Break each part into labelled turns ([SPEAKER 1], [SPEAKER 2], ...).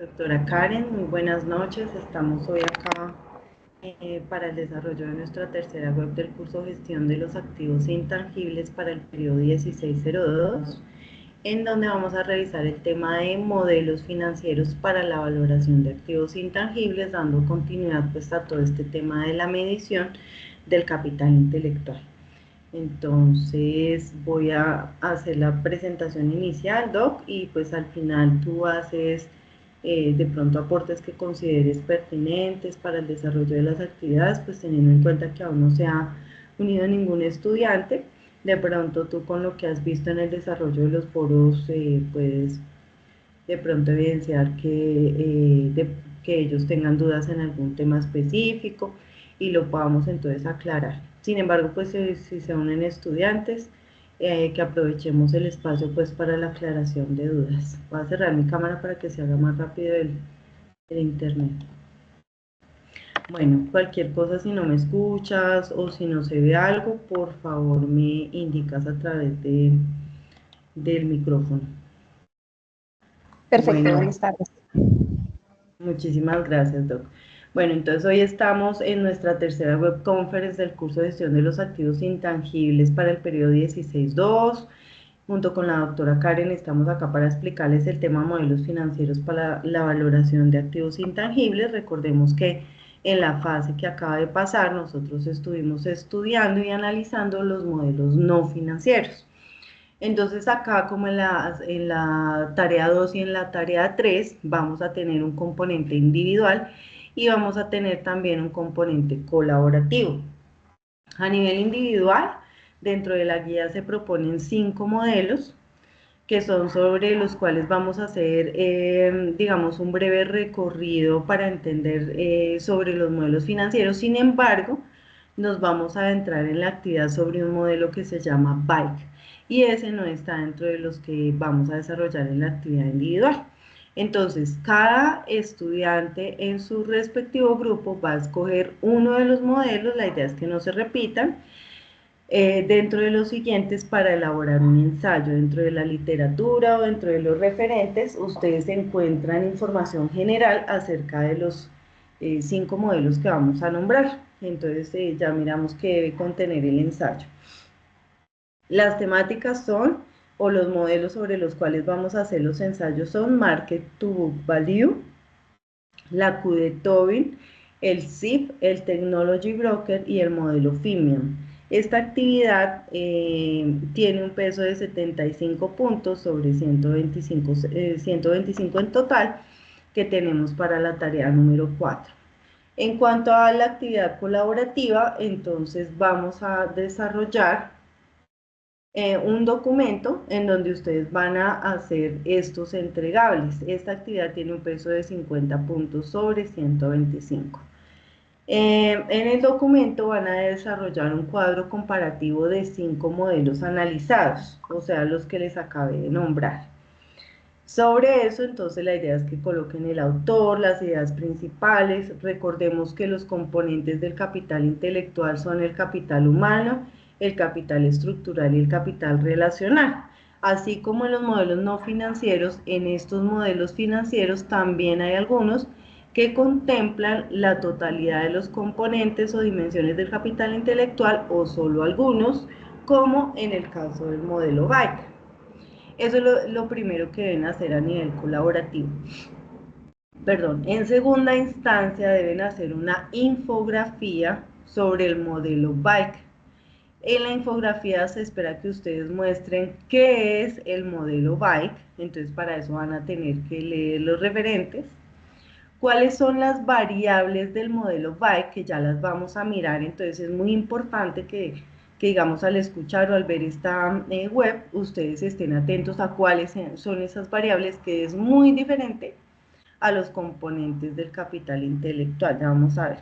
[SPEAKER 1] Doctora Karen, muy buenas noches. Estamos hoy acá para el desarrollo de nuestra tercera web del curso Gestión de los Activos Intangibles para el periodo 1602, en donde vamos a revisar el tema de modelos financieros para la valoración de activos intangibles, dando continuidad pues a todo este tema de la medición del capital intelectual. Entonces voy a hacer la presentación inicial, Doc, y pues al final tú haces de pronto aportes que consideres pertinentes para el desarrollo de las actividades, pues teniendo en cuenta que aún no se ha unido ningún estudiante. De pronto tú con lo que has visto en el desarrollo de los foros puedes de pronto evidenciar que ellos tengan dudas en algún tema específico y lo podamos entonces aclarar. Sin embargo, pues si se unen estudiantes, que aprovechemos el espacio pues para la aclaración de dudas. Voy a cerrar mi cámara para que se haga más rápido el internet. Bueno, cualquier cosa, si no me escuchas o si no se ve algo, por favor me indicas a través del micrófono.
[SPEAKER 2] Perfecto,
[SPEAKER 1] Bueno,
[SPEAKER 2] buenas tardes.
[SPEAKER 1] muchísimas gracias, Doc. Bueno, entonces hoy estamos en nuestra tercera web conference del curso de gestión de los activos intangibles para el periodo 16-2. Junto con la doctora Karen estamos acá para explicarles el tema modelos financieros para la valoración de activos intangibles. Recordemos que en la fase que acaba de pasar nosotros estuvimos estudiando y analizando los modelos no financieros. Entonces acá como en la tarea 2 y en la tarea 3 vamos a tener un componente individual y vamos a tener también un componente colaborativo. A nivel individual, dentro de la guía se proponen 5 modelos que son sobre los cuales vamos a hacer, digamos, un breve recorrido para entender sobre los modelos financieros. Sin embargo, nos vamos a adentrar en la actividad sobre un modelo que se llama Bike y ese no está dentro de los que vamos a desarrollar en la actividad individual. Entonces, cada estudiante en su respectivo grupo va a escoger uno de los modelos, la idea es que no se repitan, dentro de los siguientes para elaborar un ensayo. Dentro de la literatura o dentro de los referentes, ustedes encuentran información general acerca de los 5 modelos que vamos a nombrar. Entonces ya miramos qué debe contener el ensayo. Las temáticas son, o los modelos sobre los cuales vamos a hacer los ensayos son Market to Book Value, la Q de Tobin, el SIP, el Technology Broker y el modelo Fimian. Esta actividad tiene un peso de 75 puntos sobre 125 en total que tenemos para la tarea número 4. En cuanto a la actividad colaborativa, entonces vamos a desarrollar un documento en donde ustedes van a hacer estos entregables. Esta actividad tiene un peso de 50 puntos sobre 125. En el documento van a desarrollar un cuadro comparativo de 5 modelos analizados, o sea, los que les acabé de nombrar. Sobre eso, entonces, la idea es que coloquen el autor, las ideas principales. Recordemos que los componentes del capital intelectual son el capital humano, el capital estructural y el capital relacional. Así como en los modelos no financieros, en estos modelos financieros también hay algunos que contemplan la totalidad de los componentes o dimensiones del capital intelectual o solo algunos, como en el caso del modelo Byte. Eso es lo primero que deben hacer a nivel colaborativo. Perdón, en segunda instancia deben hacer una infografía sobre el modelo Bike. En la infografía se espera que ustedes muestren qué es el modelo Bike, entonces para eso van a tener que leer los referentes. ¿Cuáles son las variables del modelo Bike? Que ya las vamos a mirar, entonces es muy importante que digamos al escuchar o al ver esta web, ustedes estén atentos a cuáles son esas variables, que es muy diferente a los componentes del capital intelectual. Ya vamos a ver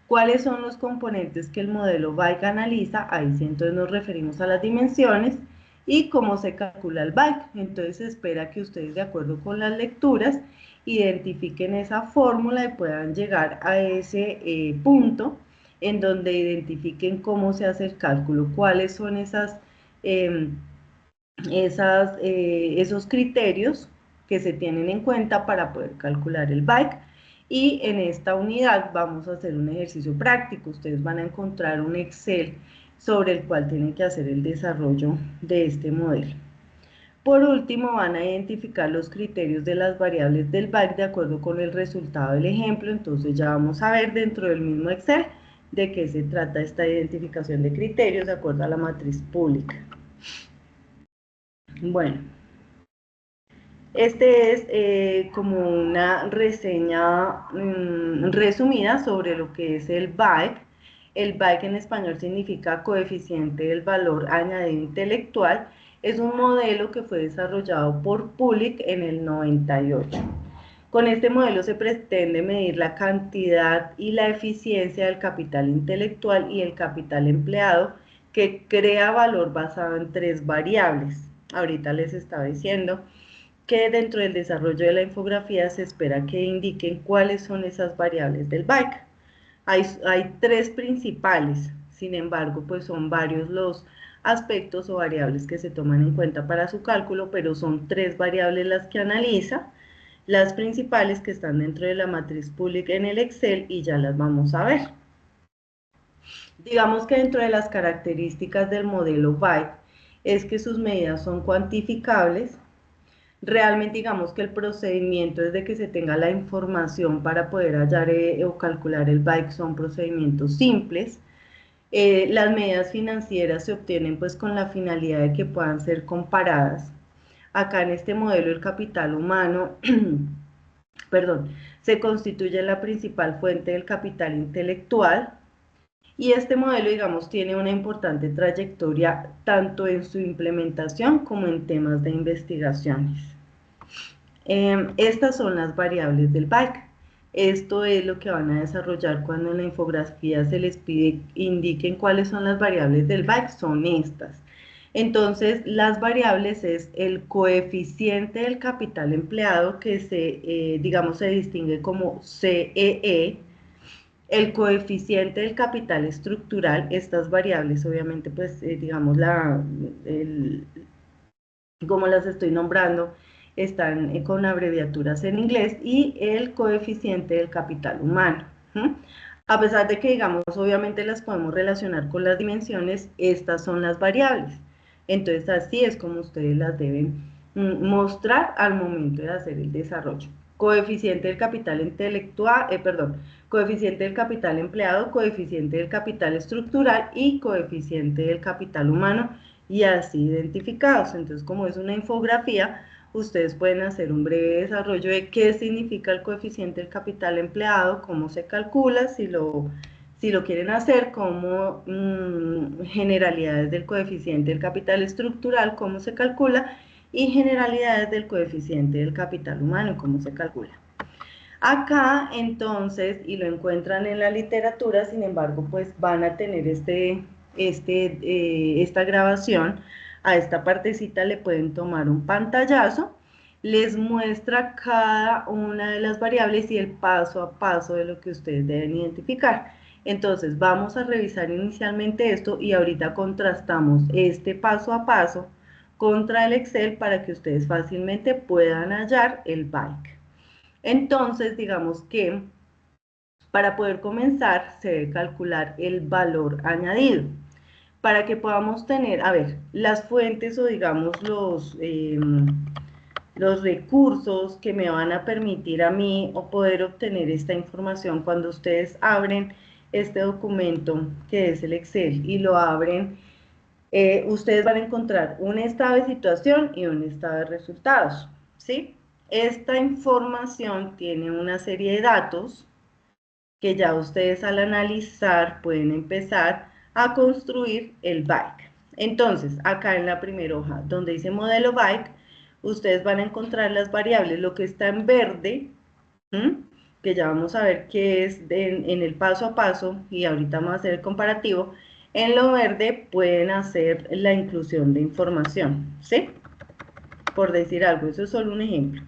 [SPEAKER 1] cuáles son los componentes que el modelo Bike analiza. Ahí sí entonces nos referimos a las dimensiones y cómo se calcula el Bike. Entonces se espera que ustedes, de acuerdo con las lecturas, identifiquen esa fórmula y puedan llegar a ese punto en donde identifiquen cómo se hace el cálculo, cuáles son esos criterios que se tienen en cuenta para poder calcular el bike. Y en esta unidad vamos a hacer un ejercicio práctico. Ustedes van a encontrar un Excel sobre el cual tienen que hacer el desarrollo de este modelo. Por último, van a identificar los criterios de las variables del bike de acuerdo con el resultado del ejemplo. Entonces ya vamos a ver dentro del mismo Excel de qué se trata esta identificación de criterios de acuerdo a la matriz pública. Bueno, este es como una reseña resumida sobre lo que es el BAEC. El BAEC en español significa coeficiente del valor añadido intelectual. Es un modelo que fue desarrollado por Pulic en el 98. Con este modelo se pretende medir la cantidad y la eficiencia del capital intelectual y el capital empleado que crea valor basado en 3 variables. Ahorita les estaba diciendo que dentro del desarrollo de la infografía se espera que indiquen cuáles son esas variables del bike. Hay 3 principales, sin embargo, pues son varios los aspectos o variables que se toman en cuenta para su cálculo, pero son 3 variables las que analiza, las principales que están dentro de la matriz pública en el Excel y ya las vamos a ver. Digamos que dentro de las características del modelo bike es que sus medidas son cuantificables. Realmente digamos que el procedimiento desde que se tenga la información para poder hallar o calcular el bike son procedimientos simples. Las medidas financieras se obtienen pues con la finalidad de que puedan ser comparadas. Acá en este modelo el capital humano, perdón, se constituye la principal fuente del capital intelectual y este modelo digamos tiene una importante trayectoria tanto en su implementación como en temas de investigaciones. Estas son las variables del bike. Esto es lo que van a desarrollar cuando en la infografía se les pide indiquen cuáles son las variables del bike, son estas. Entonces, las variables es el coeficiente del capital empleado que digamos, se distingue como CEE, el coeficiente del capital estructural, estas variables obviamente, pues, digamos, como las estoy nombrando, están con abreviaturas en inglés, y el coeficiente del capital humano. A pesar de que, digamos, obviamente las podemos relacionar con las dimensiones, estas son las variables. Entonces, así es como ustedes las deben mostrar al momento de hacer el desarrollo. Coeficiente del capital intelectual, coeficiente del capital empleado, coeficiente del capital estructural y coeficiente del capital humano, y así identificados. Entonces, como es una infografía, ustedes pueden hacer un breve desarrollo de qué significa el coeficiente del capital empleado, cómo se calcula, si lo quieren hacer, como generalidades del coeficiente del capital estructural, cómo se calcula, y generalidades del coeficiente del capital humano, cómo se calcula. Acá, entonces, y lo encuentran en la literatura, sin embargo, pues van a tener esta grabación. A esta partecita le pueden tomar un pantallazo, les muestra cada una de las variables y el paso a paso de lo que ustedes deben identificar. Entonces vamos a revisar inicialmente esto y ahorita contrastamos este paso a paso contra el Excel para que ustedes fácilmente puedan hallar el bike. Entonces, digamos que para poder comenzar se debe calcular el valor añadido. Para que podamos tener, a ver, las fuentes o digamos los recursos que me van a permitir a mí o poder obtener esta información cuando ustedes abren este documento que es el Excel y lo abren, ustedes van a encontrar un estado de situación y un estado de resultados, ¿sí? Esta información tiene una serie de datos que ya ustedes al analizar pueden empezar a construir el bike. Entonces, acá en la primera hoja, donde dice modelo bike, ustedes van a encontrar las variables, lo que está en verde, que ya vamos a ver qué es en el paso a paso, y ahorita vamos a hacer el comparativo. En lo verde pueden hacer la inclusión de información, ¿sí? Por decir algo, eso es solo un ejemplo.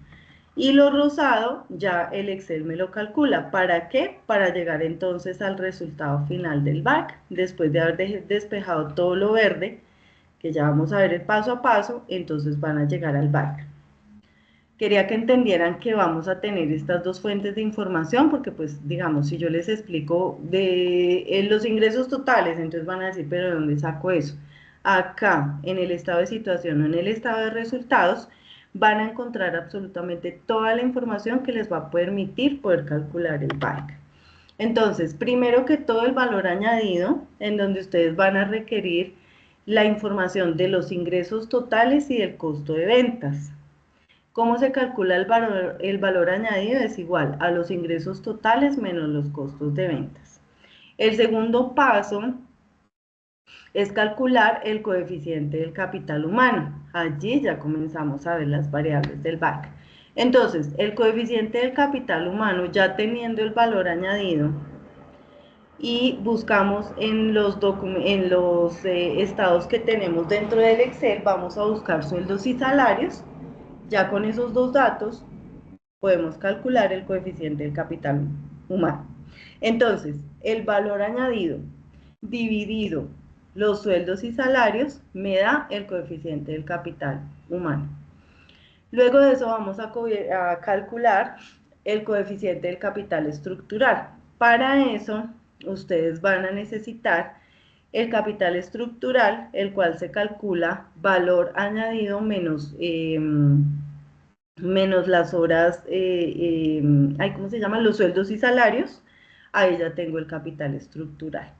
[SPEAKER 1] Y lo rosado ya el Excel me lo calcula. ¿Para qué? Para llegar entonces al resultado final del back. Después de haber despejado todo lo verde, que ya vamos a ver el paso a paso, entonces van a llegar al back. quería que entendieran que vamos a tener estas dos fuentes de información, porque pues digamos, si yo les explico de los ingresos totales, entonces van a decir, pero ¿de dónde saco eso? Acá, en el estado de situación o en el estado de resultados, van a encontrar absolutamente toda la información que les va a permitir poder calcular el BAC. Entonces, primero que todo el valor añadido, en donde ustedes van a requerir la información de los ingresos totales y del costo de ventas. ¿Cómo se calcula el valor añadido? Es igual a los ingresos totales menos los costos de ventas. El segundo paso es calcular el coeficiente del capital humano. Allí ya comenzamos a ver las variables del BAC. Entonces, el coeficiente del capital humano, ya teniendo el valor añadido, y buscamos en los estados que tenemos dentro del Excel, vamos a buscar sueldos y salarios. Ya con esos dos datos podemos calcular el coeficiente del capital humano. Entonces, el valor añadido dividido los sueldos y salarios me da el coeficiente del capital humano. Luego de eso vamos a calcular el coeficiente del capital estructural. Para eso, ustedes van a necesitar el capital estructural, el cual se calcula valor añadido menos las horas, ¿cómo se llaman? Los sueldos y salarios. Ahí ya tengo el capital estructural,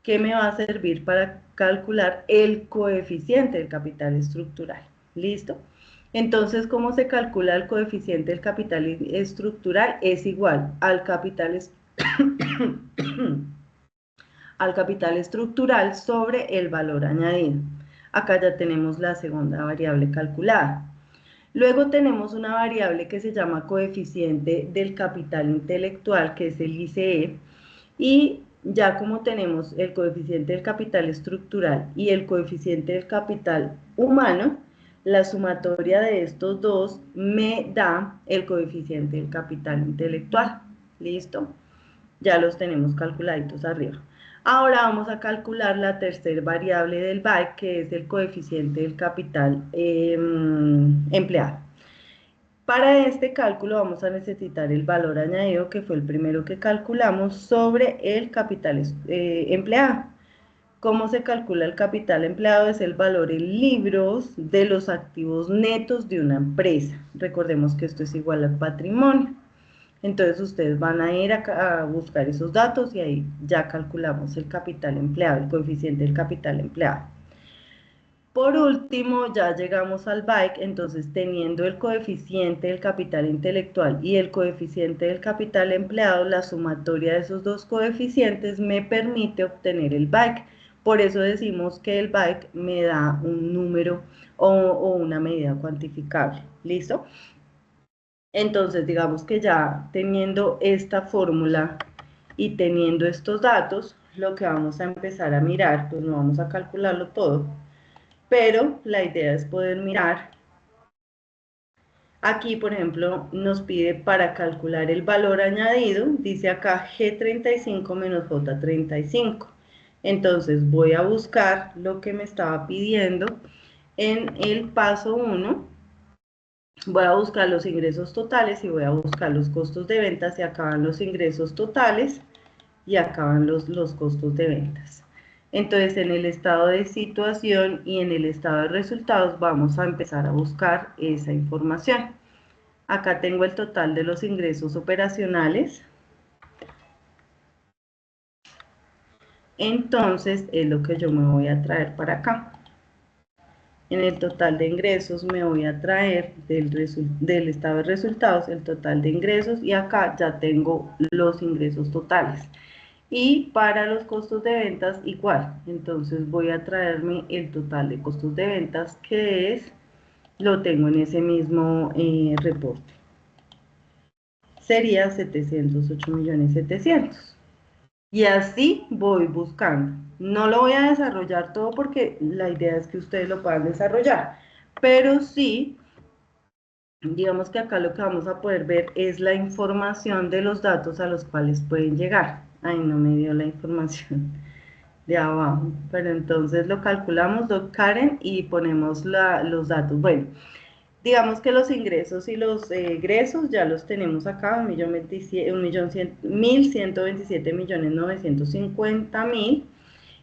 [SPEAKER 1] que me va a servir para calcular el coeficiente del capital estructural. ¿Listo? Entonces, ¿cómo se calcula el coeficiente del capital estructural? Es igual al capital, al capital estructural sobre el valor añadido. Acá ya tenemos la segunda variable calculada. Luego tenemos una variable que se llama coeficiente del capital intelectual, que es el ICE, y ya como tenemos el coeficiente del capital estructural y el coeficiente del capital humano, la sumatoria de estos dos me da el coeficiente del capital intelectual. ¿Listo? Ya los tenemos calculaditos arriba. Ahora vamos a calcular la tercera variable del BAC, que es el coeficiente del capital empleado. Para este cálculo vamos a necesitar el valor añadido, que fue el primero que calculamos, sobre el capital empleado. ¿Cómo se calcula el capital empleado? Es el valor en libros de los activos netos de una empresa. Recordemos que esto es igual al patrimonio. Entonces ustedes van a ir a buscar esos datos y ahí ya calculamos el capital empleado, el coeficiente del capital empleado. Por último, ya llegamos al BAIC, entonces teniendo el coeficiente del capital intelectual y el coeficiente del capital empleado, la sumatoria de esos dos coeficientes me permite obtener el BAIC. Por eso decimos que el BAIC me da un número o una medida cuantificable. ¿Listo? Entonces, digamos que ya teniendo esta fórmula y teniendo estos datos, lo que vamos a empezar a mirar, pues no vamos a calcularlo todo, pero la idea es poder mirar. Aquí, por ejemplo, nos pide para calcular el valor añadido, dice acá G35 menos J35. Entonces voy a buscar lo que me estaba pidiendo en el paso 1. Voy a buscar los ingresos totales y voy a buscar los costos de ventas, y acaban los ingresos totales y acaban los costos de ventas. Entonces, en el estado de situación y en el estado de resultados vamos a empezar a buscar esa información. Acá tengo el total de los ingresos operacionales. Entonces, es lo que yo me voy a traer para acá. En el total de ingresos me voy a traer del estado de resultados el total de ingresos, y acá ya tengo los ingresos totales. Y para los costos de ventas igual, entonces voy a traerme el total de costos de ventas, que lo tengo en ese mismo reporte. Sería 708.700.000. Y así voy buscando. No lo voy a desarrollar todo porque la idea es que ustedes lo puedan desarrollar, pero sí, digamos que acá lo que vamos a poder ver es la información de los datos a los cuales pueden llegar. Ay, no me dio la información de abajo, pero entonces lo calculamos, Karen, y ponemos los datos. Bueno, Digamos que los ingresos y los egresos ya los tenemos acá, 1.127.950.000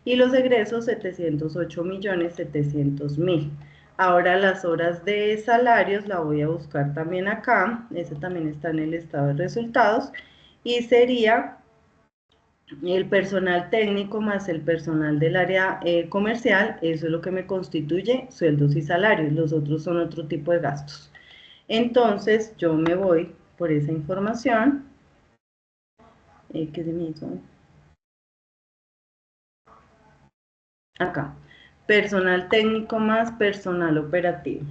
[SPEAKER 1] y los egresos 708.700.000. Ahora las horas de salarios la voy a buscar también acá, ese también está en el estado de resultados y sería el personal técnico más el personal del área comercial, eso es lo que me constituye sueldos y salarios, los otros son otro tipo de gastos. Entonces yo me voy por esa información, que se me hizo acá, personal técnico más personal operativo.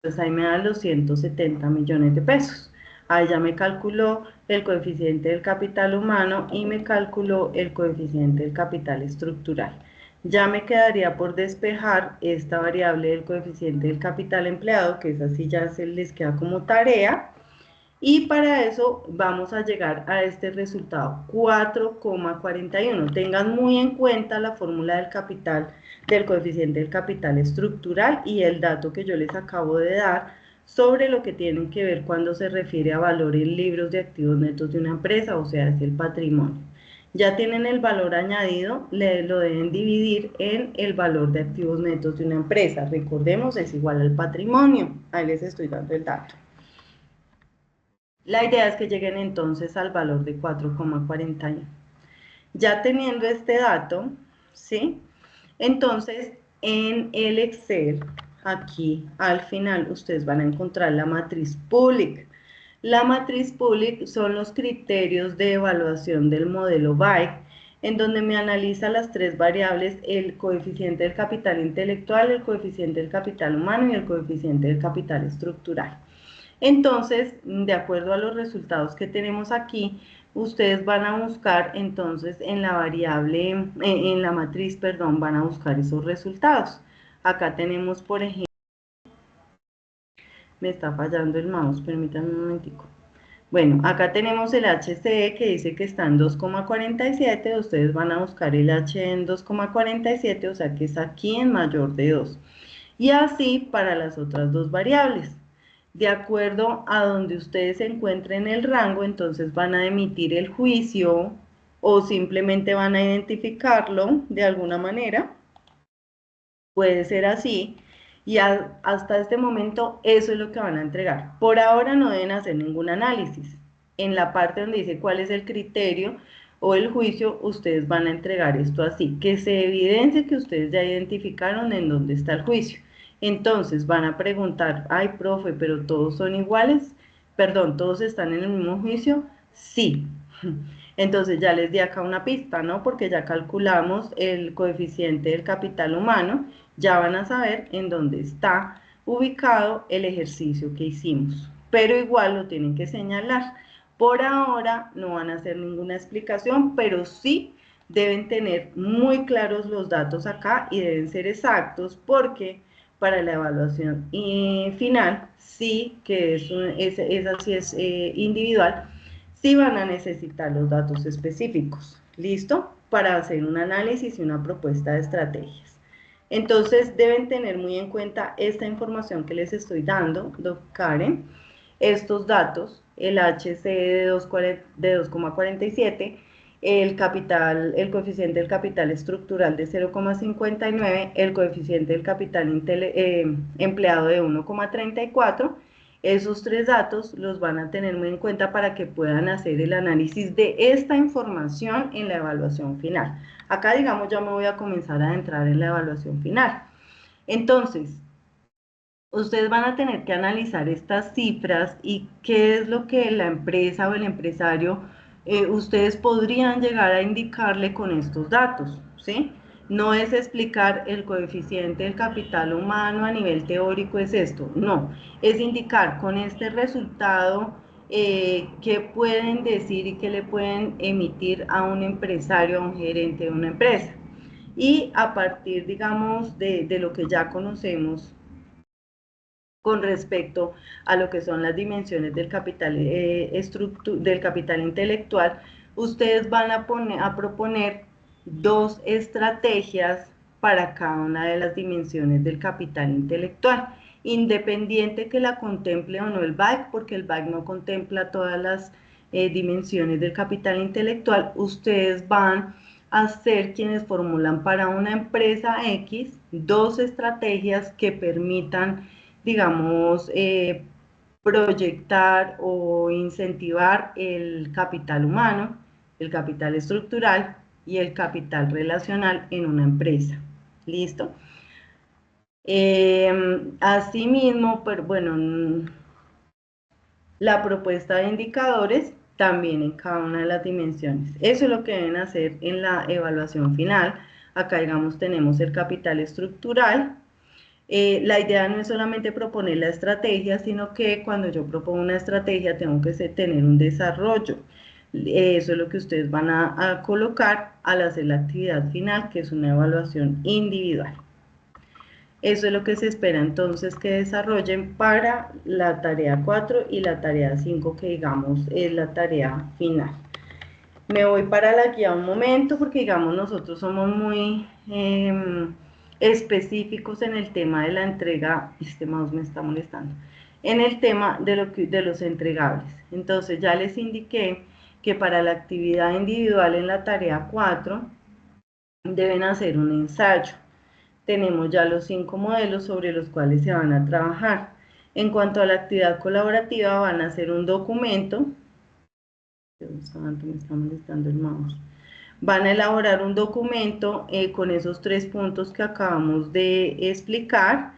[SPEAKER 1] Entonces ahí me dan los 170 millones de pesos. Ahí ya me calculó el coeficiente del capital humano y me calculó el coeficiente del capital estructural. Ya me quedaría por despejar esta variable del coeficiente del capital empleado, que es así, ya se les queda como tarea. Y para eso vamos a llegar a este resultado, 4,41. Tengan muy en cuenta la fórmula del capital, del coeficiente del capital estructural y el dato que yo les acabo de dar sobre lo que tienen que ver cuando se refiere a valor en libros de activos netos de una empresa, o sea, es el patrimonio. Ya tienen el valor añadido, lo deben dividir en el valor de activos netos de una empresa. Recordemos, es igual al patrimonio. Ahí les estoy dando el dato. La idea es que lleguen entonces al valor de 4,41. Ya teniendo este dato, ¿sí? Entonces, en el Excel, aquí al final, ustedes van a encontrar la matriz public. La matriz public son los criterios de evaluación del modelo BAIC, en donde me analiza las tres variables, el coeficiente del capital intelectual, el coeficiente del capital humano y el coeficiente del capital estructural. Entonces, de acuerdo a los resultados que tenemos aquí, ustedes van a buscar entonces en la variable, en la matriz, perdón, van a buscar esos resultados. Acá tenemos, por ejemplo, me está fallando el mouse, permítanme un momentico. Bueno, acá tenemos el HCE que dice que está en 2,47, ustedes van a buscar el H en 2,47, o sea que es aquí en mayor de 2. Y así para las otras dos variables. De acuerdo a donde ustedes se encuentren en el rango, entonces van a emitir el juicio o simplemente van a identificarlo de alguna manera. Puede ser así. Y hasta este momento eso es lo que van a entregar. Por ahora no deben hacer ningún análisis. En la parte donde dice cuál es el criterio o el juicio, ustedes van a entregar esto así, que se evidencie que ustedes ya identificaron en dónde está el juicio. Entonces van a preguntar, ay, profe, pero todos son iguales, perdón, todos están en el mismo juicio, sí. Entonces ya les di acá una pista, ¿no? Porque ya calculamos el coeficiente del capital humano, ya van a saber en dónde está ubicado el ejercicio que hicimos, pero igual lo tienen que señalar. Por ahora no van a hacer ninguna explicación, pero sí deben tener muy claros los datos acá y deben ser exactos porque para la evaluación final, sí que esa sí es individual, sí van a necesitar los datos específicos, ¿listo? Para hacer un análisis y una propuesta de estrategias. Entonces deben tener muy en cuenta esta información que les estoy dando, Karen, estos datos, el HC de 2,47, el capital, el coeficiente del capital estructural de 0,59, el coeficiente del capital empleado de 1,34. Esos tres datos los van a tener muy en cuenta para que puedan hacer el análisis de esta información en la evaluación final. Acá, digamos, ya me voy a comenzar a entrar en la evaluación final. Entonces, ustedes van a tener que analizar estas cifras y qué es lo que la empresa o el empresario, ustedes podrían llegar a indicarle con estos datos, ¿sí? No es explicar el coeficiente del capital humano a nivel teórico, es esto, no, es indicar con este resultado qué pueden decir y qué le pueden emitir a un empresario, a un gerente de una empresa. Y a partir, digamos, de lo que ya conocemos con respecto a lo que son las dimensiones del capital, del capital intelectual, ustedes van a proponer 2 estrategias para cada una de las dimensiones del capital intelectual, independiente que la contemple o no el BAIC, porque el BAIC no contempla todas las dimensiones del capital intelectual. Ustedes van a ser quienes formulan para una empresa X 2 estrategias que permitan, digamos, proyectar o incentivar el capital humano, el capital estructural y el capital relacional en una empresa. ¿Listo? Asimismo, pero bueno, la propuesta de indicadores también en cada una de las dimensiones. Eso es lo que deben hacer en la evaluación final. Acá, digamos, tenemos el capital estructural. La idea no es solamente proponer la estrategia, sino que cuando yo propongo una estrategia tengo que tener un desarrollo. Eso es lo que ustedes van a colocar al hacer la actividad final, que es una evaluación individual. Eso es lo que se espera entonces que desarrollen para la tarea 4 y la tarea 5, que digamos es la tarea final. Me voy para la guía un momento porque digamos nosotros somos muy específicos en el tema de la entrega. Este mouse me está molestando. En el tema de los entregables. Entonces ya les indiqué que para la actividad individual en la tarea 4 deben hacer un ensayo. Tenemos ya los 5 modelos sobre los cuales se van a trabajar. En cuanto a la actividad colaborativa, van a hacer un documento. Dios santo, me está molestando el mouse. Van a elaborar un documento con esos 3 puntos que acabamos de explicar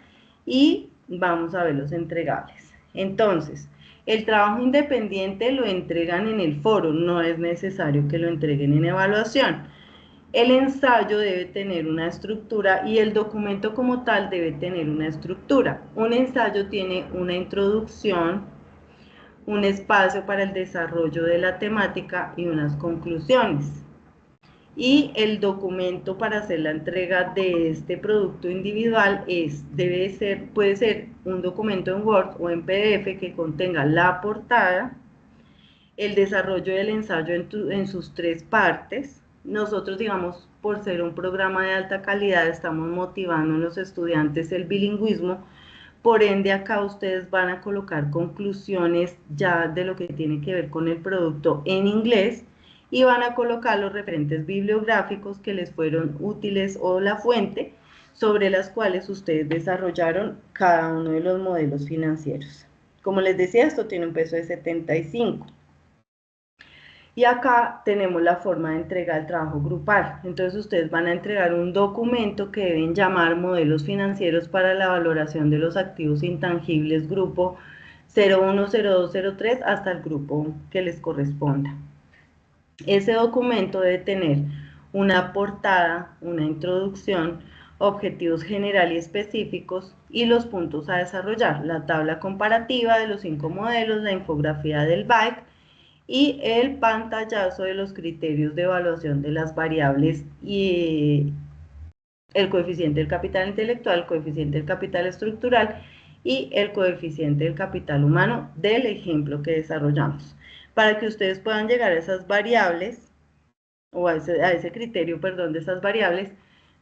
[SPEAKER 1] y vamos a ver los entregables. Entonces, el trabajo independiente lo entregan en el foro, no es necesario que lo entreguen en evaluación. El ensayo debe tener una estructura y el documento como tal debe tener una estructura. Un ensayo tiene una introducción, un espacio para el desarrollo de la temática y unas conclusiones. Y el documento para hacer la entrega de este producto individual puede ser un documento en Word o en PDF que contenga la portada, el desarrollo del ensayo en sus 3 partes. Nosotros, digamos, por ser un programa de alta calidad, estamos motivando en los estudiantes el bilingüismo. Por ende, acá ustedes van a colocar conclusiones ya de lo que tiene que ver con el producto en inglés y van a colocar los referentes bibliográficos que les fueron útiles o la fuente sobre las cuales ustedes desarrollaron cada uno de los modelos financieros. Como les decía, esto tiene un peso de 75. Y acá tenemos la forma de entregar el trabajo grupal. Entonces ustedes van a entregar un documento que deben llamar modelos financieros para la valoración de los activos intangibles grupo 01, 02, 03 hasta el grupo que les corresponda. Ese documento debe tener una portada, una introducción, objetivos generales y específicos y los puntos a desarrollar, la tabla comparativa de los 5 modelos, la infografía del BAIC y el pantallazo de los criterios de evaluación de las variables y el coeficiente del capital intelectual, el coeficiente del capital estructural y el coeficiente del capital humano del ejemplo que desarrollamos. Para que ustedes puedan llegar a esas variables, o a ese criterio, perdón, de esas variables,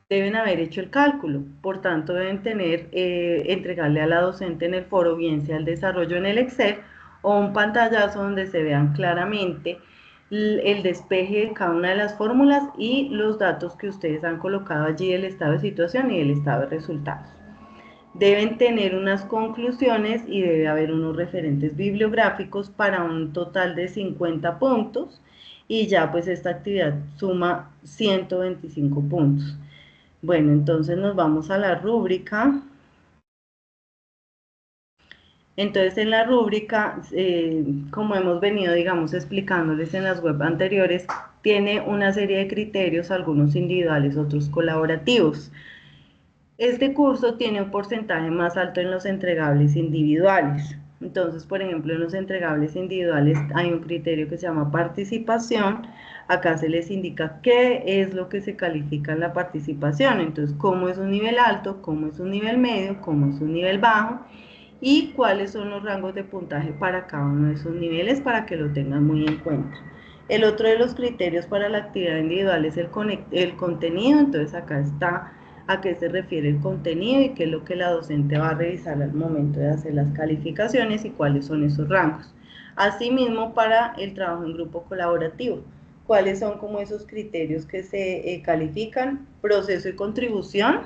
[SPEAKER 1] deben haber hecho el cálculo. Por tanto, deben entregarle a la docente en el foro, bien sea el desarrollo en el Excel o un pantallazo donde se vean claramente el despeje de cada una de las fórmulas y los datos que ustedes han colocado allí, el estado de situación y el estado de resultados. Deben tener unas conclusiones y debe haber unos referentes bibliográficos para un total de 50 puntos y ya pues esta actividad suma 125 puntos. Bueno, entonces nos vamos a la rúbrica. Entonces en la rúbrica, como hemos venido, digamos, explicándoles en las web anteriores, tiene una serie de criterios, algunos individuales, otros colaborativos. Este curso tiene un porcentaje más alto en los entregables individuales. Entonces, por ejemplo, en los entregables individuales hay un criterio que se llama participación. Acá se les indica qué es lo que se califica en la participación. Entonces, cómo es un nivel alto, cómo es un nivel medio, cómo es un nivel bajo y cuáles son los rangos de puntaje para cada uno de esos niveles para que lo tengan muy en cuenta. El otro de los criterios para la actividad individual es el contenido, entonces acá está a qué se refiere el contenido y qué es lo que la docente va a revisar al momento de hacer las calificaciones y cuáles son esos rangos. Asimismo, para el trabajo en grupo colaborativo, cuáles son como esos criterios que se califican, proceso y contribución.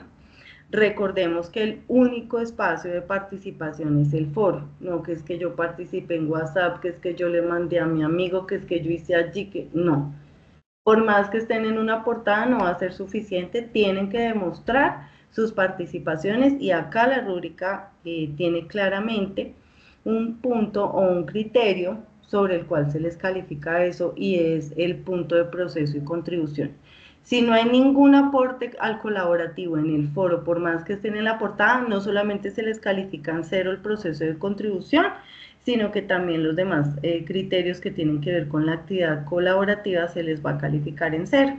[SPEAKER 1] Recordemos que el único espacio de participación es el foro, no que es que yo participe en WhatsApp, que es que yo le mandé a mi amigo, que es que yo hice allí, que no. Por más que estén en una portada no va a ser suficiente, tienen que demostrar sus participaciones y acá la rúbrica tiene claramente un punto o un criterio sobre el cual se les califica eso y es el punto de proceso y contribución. Si no hay ningún aporte al colaborativo en el foro, por más que estén en la portada, no solamente se les califica en cero el proceso de contribución, sino que también los demás criterios que tienen que ver con la actividad colaborativa se les va a calificar en cero,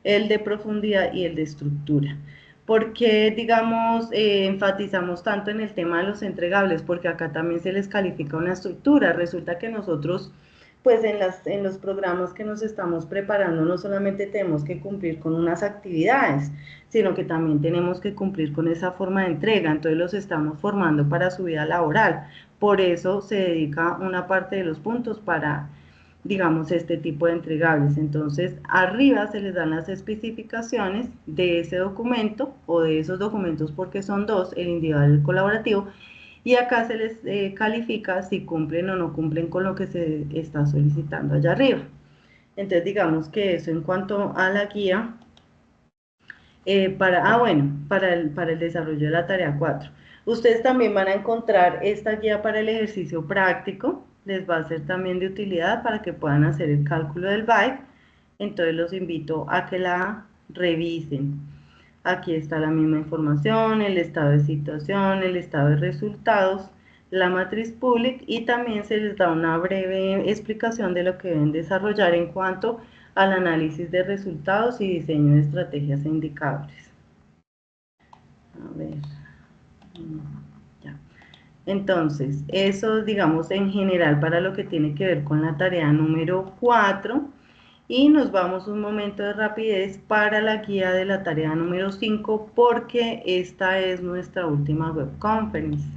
[SPEAKER 1] el de profundidad y el de estructura. ¿Por qué, digamos, enfatizamos tanto en el tema de los entregables? Porque acá también se les califica una estructura. Resulta que nosotros, pues en los programas que nos estamos preparando, no solamente tenemos que cumplir con unas actividades, sino que también tenemos que cumplir con esa forma de entrega. Entonces los estamos formando para su vida laboral. Por eso se dedica una parte de los puntos para, digamos, este tipo de entregables. Entonces, arriba se les dan las especificaciones de ese documento o de esos documentos porque son dos, el individual y el colaborativo, y acá se les califica si cumplen o no cumplen con lo que se está solicitando allá arriba. Entonces, digamos que eso en cuanto a la guía para el desarrollo de la tarea 4. Ustedes también van a encontrar esta guía para el ejercicio práctico, les va a ser también de utilidad para que puedan hacer el cálculo del BAIC, entonces los invito a que la revisen. Aquí está la misma información, el estado de situación, el estado de resultados, la matriz public y también se les da una breve explicación de lo que deben desarrollar en cuanto al análisis de resultados y diseño de estrategias e indicadores. A ver, ya. Entonces, eso digamos en general para lo que tiene que ver con la tarea número 4 y nos vamos un momento de rapidez para la guía de la tarea número 5 porque esta es nuestra última web conference.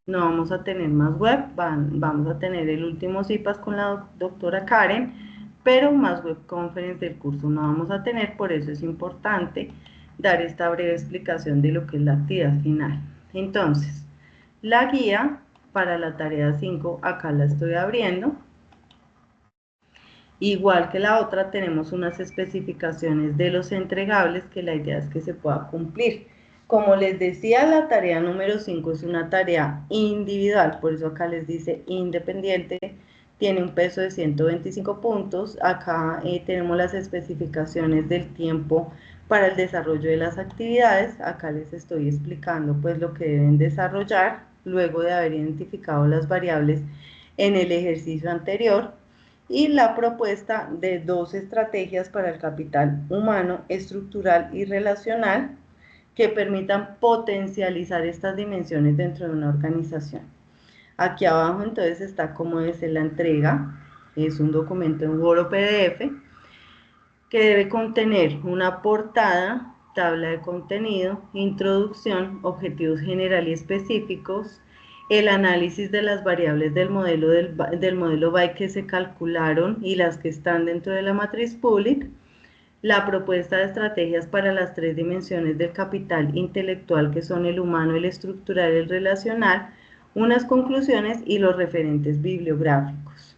[SPEAKER 1] No vamos a tener más web, vamos a tener el último CIPAS con la doctora Karen, pero más web conference del curso no vamos a tener, por eso es importante dar esta breve explicación de lo que es la actividad final. Entonces, la guía para la tarea 5, acá la estoy abriendo. Igual que la otra, tenemos unas especificaciones de los entregables que la idea es que se pueda cumplir. Como les decía, la tarea número 5 es una tarea individual, por eso acá les dice independiente, tiene un peso de 125 puntos. Acá tenemos las especificaciones del tiempo para el desarrollo de las actividades. Acá les estoy explicando pues lo que deben desarrollar luego de haber identificado las variables en el ejercicio anterior y la propuesta de 2 estrategias para el capital humano, estructural y relacional que permitan potencializar estas dimensiones dentro de una organización. Aquí abajo entonces está cómo debe ser la entrega, es un documento en Word o PDF que debe contener una portada, tabla de contenido, introducción, objetivos generales y específicos, el análisis de las variables del modelo BAI que se calcularon y las que están dentro de la matriz public, la propuesta de estrategias para las 3 dimensiones del capital intelectual que son el humano, el estructural y el relacional, unas conclusiones y los referentes bibliográficos.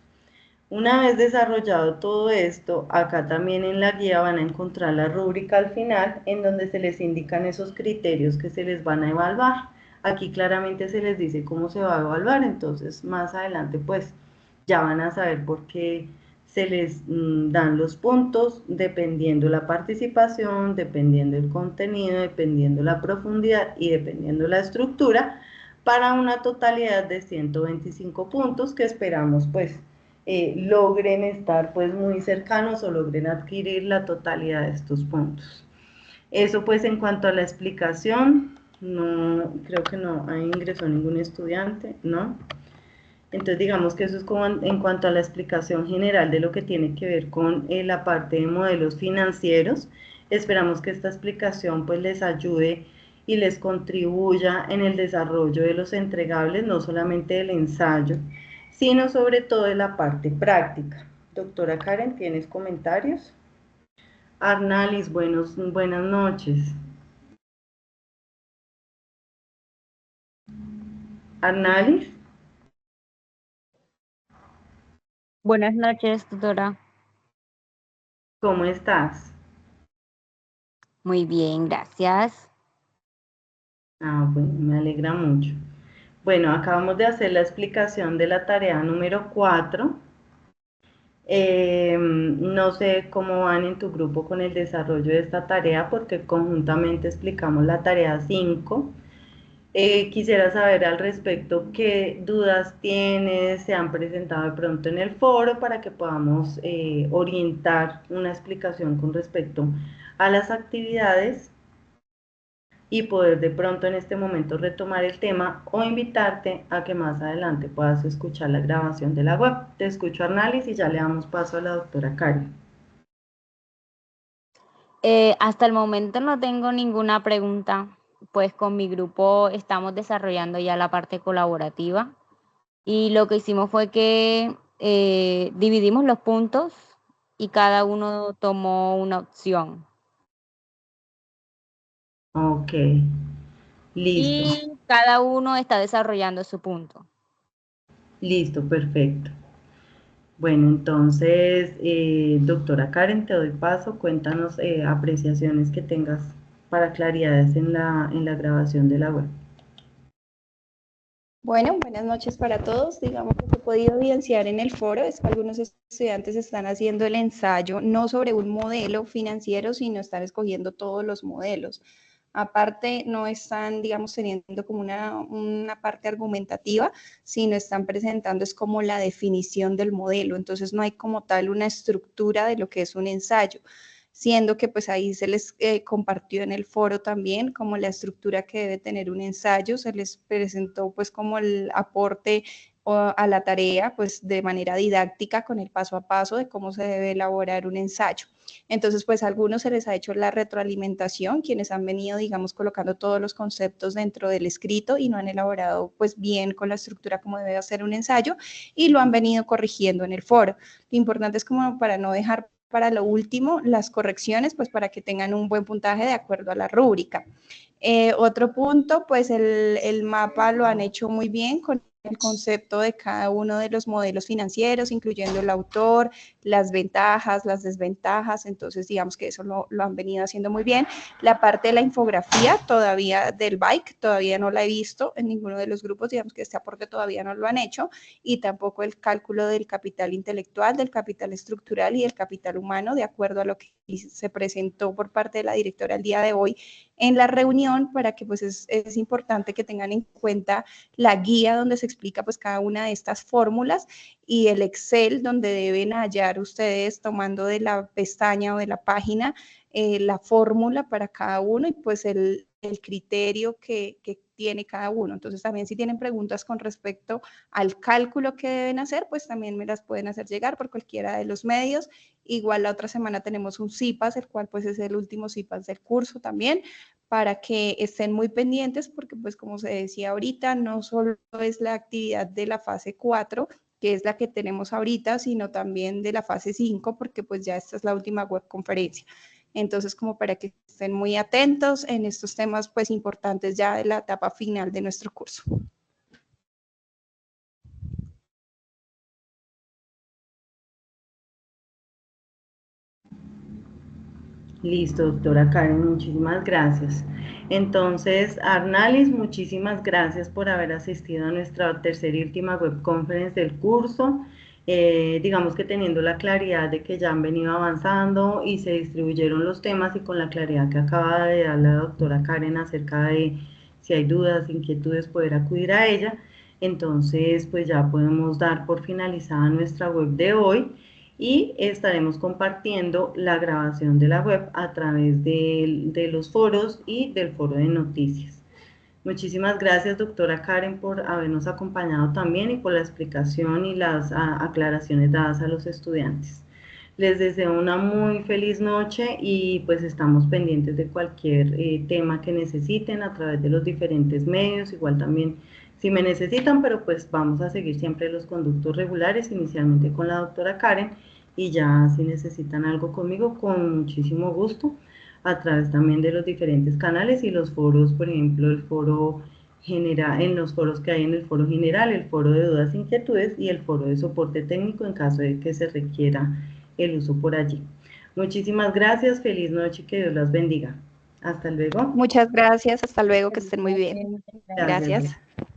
[SPEAKER 1] Una vez desarrollado todo esto, acá también en la guía van a encontrar la rúbrica al final en donde se les indican esos criterios que se les van a evaluar. Aquí claramente se les dice cómo se va a evaluar, entonces más adelante pues ya van a saber por qué se les dan los puntos dependiendo la participación, dependiendo el contenido, dependiendo la profundidad y dependiendo la estructura para una totalidad de 125 puntos que esperamos pues logren estar pues muy cercanos o logren adquirir la totalidad de estos puntos. Eso pues en cuanto a la explicación, no creo que no ingresó ningún estudiante, ¿no? Entonces digamos que eso es como en cuanto a la explicación general de lo que tiene que ver con la parte de modelos financieros. Esperamos que esta explicación pues les ayude y les contribuya en el desarrollo de los entregables, no solamente del ensayo, sino sobre todo de la parte práctica. Doctora Karen, ¿tienes comentarios? Arnalis, buenas noches. Arnalis,
[SPEAKER 2] Buenas noches, tutora.
[SPEAKER 1] ¿cómo estás?
[SPEAKER 2] Muy bien, gracias.
[SPEAKER 1] Ah, bueno, me alegra mucho. Bueno, acabamos de hacer la explicación de la tarea número 4. No sé cómo van en tu grupo con el desarrollo de esta tarea porque conjuntamente explicamos la tarea 5. Quisiera saber al respecto qué dudas tienes, se han presentado de pronto en el foro para que podamos orientar una explicación con respecto a las actividades y poder de pronto en este momento retomar el tema o invitarte a que más adelante puedas escuchar la grabación de la web. Te escucho, Arnalis, y ya le damos paso a la doctora Karen.
[SPEAKER 2] Hasta el momento no tengo ninguna pregunta, pues con mi grupo estamos desarrollando ya la parte colaborativa y lo que hicimos fue que dividimos los puntos y cada uno tomó una opción.
[SPEAKER 1] Ok, listo,
[SPEAKER 2] Y cada uno está desarrollando su punto.
[SPEAKER 1] listo, perfecto. Bueno, entonces, doctora Karen, te doy paso, cuéntanos apreciaciones que tengas para claridades en la grabación de la web.
[SPEAKER 3] Bueno, buenas noches para todos. Digamos lo que he podido evidenciar en el foro es que algunos estudiantes están haciendo el ensayo no sobre un modelo financiero, sino están escogiendo todos los modelos. Aparte, no están, digamos, teniendo como una parte argumentativa, sino están presentando es como la definición del modelo. Entonces, no hay como tal una estructura de lo que es un ensayo, siendo que pues ahí se les compartió en el foro también como la estructura que debe tener un ensayo, se les presentó pues como el aporte a la tarea pues de manera didáctica con el paso a paso de cómo se debe elaborar un ensayo. Entonces, pues a algunos se les ha hecho la retroalimentación, quienes han venido, digamos, colocando todos los conceptos dentro del escrito y no han elaborado pues bien con la estructura como debe hacer un ensayo y lo han venido corrigiendo en el foro. Lo importante es como para no dejar para lo último las correcciones, pues para que tengan un buen puntaje de acuerdo a la rúbrica. Otro punto, pues el mapa lo han hecho muy bien con el concepto de cada uno de los modelos financieros, incluyendo el autor, las ventajas, las desventajas, entonces digamos que eso lo han venido haciendo muy bien. La parte de la infografía todavía del bike, todavía no la he visto en ninguno de los grupos, digamos que este aporte todavía no lo han hecho, y tampoco el cálculo del capital intelectual, del capital estructural y del capital humano, de acuerdo a lo que se presentó por parte de la directora el día de hoy en la reunión, para que pues es importante que tengan en cuenta la guía donde se explica pues cada una de estas fórmulas y el Excel donde deben hallar ustedes tomando de la pestaña o de la página la fórmula para cada uno y pues el criterio que tiene cada uno. Entonces también si tienen preguntas con respecto al cálculo que deben hacer, pues también me las pueden hacer llegar por cualquiera de los medios. Igual la otra semana tenemos un CIPAS, el cual pues es el último CIPAS del curso también, para que estén muy pendientes porque pues como se decía ahorita, no solo es la actividad de la fase 4, que es la que tenemos ahorita, sino también de la fase 5, porque pues ya esta es la última web conferencia. Entonces, como para que estén muy atentos en estos temas pues importantes ya de la etapa final de nuestro curso.
[SPEAKER 1] Listo, doctora Karen, muchísimas gracias. Entonces, Arnalis, muchísimas gracias por haber asistido a nuestra tercera y última web conference del curso. Digamos que teniendo la claridad de que ya han venido avanzando y se distribuyeron los temas y con la claridad que acaba de dar la doctora Karen acerca de si hay dudas, inquietudes, poder acudir a ella. Entonces, pues ya podemos dar por finalizada nuestra web de hoy y estaremos compartiendo la grabación de la web a través de los foros y del foro de noticias. Muchísimas gracias, doctora Karen, por habernos acompañado también y por la explicación y las aclaraciones dadas a los estudiantes. Les deseo una muy feliz noche y pues estamos pendientes de cualquier tema que necesiten a través de los diferentes medios, igual también si me necesitan, pero pues vamos a seguir siempre los conductos regulares, inicialmente con la doctora Karen, y ya si necesitan algo conmigo, con muchísimo gusto, a través también de los diferentes canales y los foros, por ejemplo, el foro general, en los foros que hay en el foro general, el foro de dudas e inquietudes y el foro de soporte técnico en caso de que se requiera el uso por allí. Muchísimas gracias, feliz noche y que Dios las bendiga. Hasta luego.
[SPEAKER 3] Muchas gracias, hasta luego, que estén muy bien.
[SPEAKER 1] Gracias.
[SPEAKER 3] Gracias.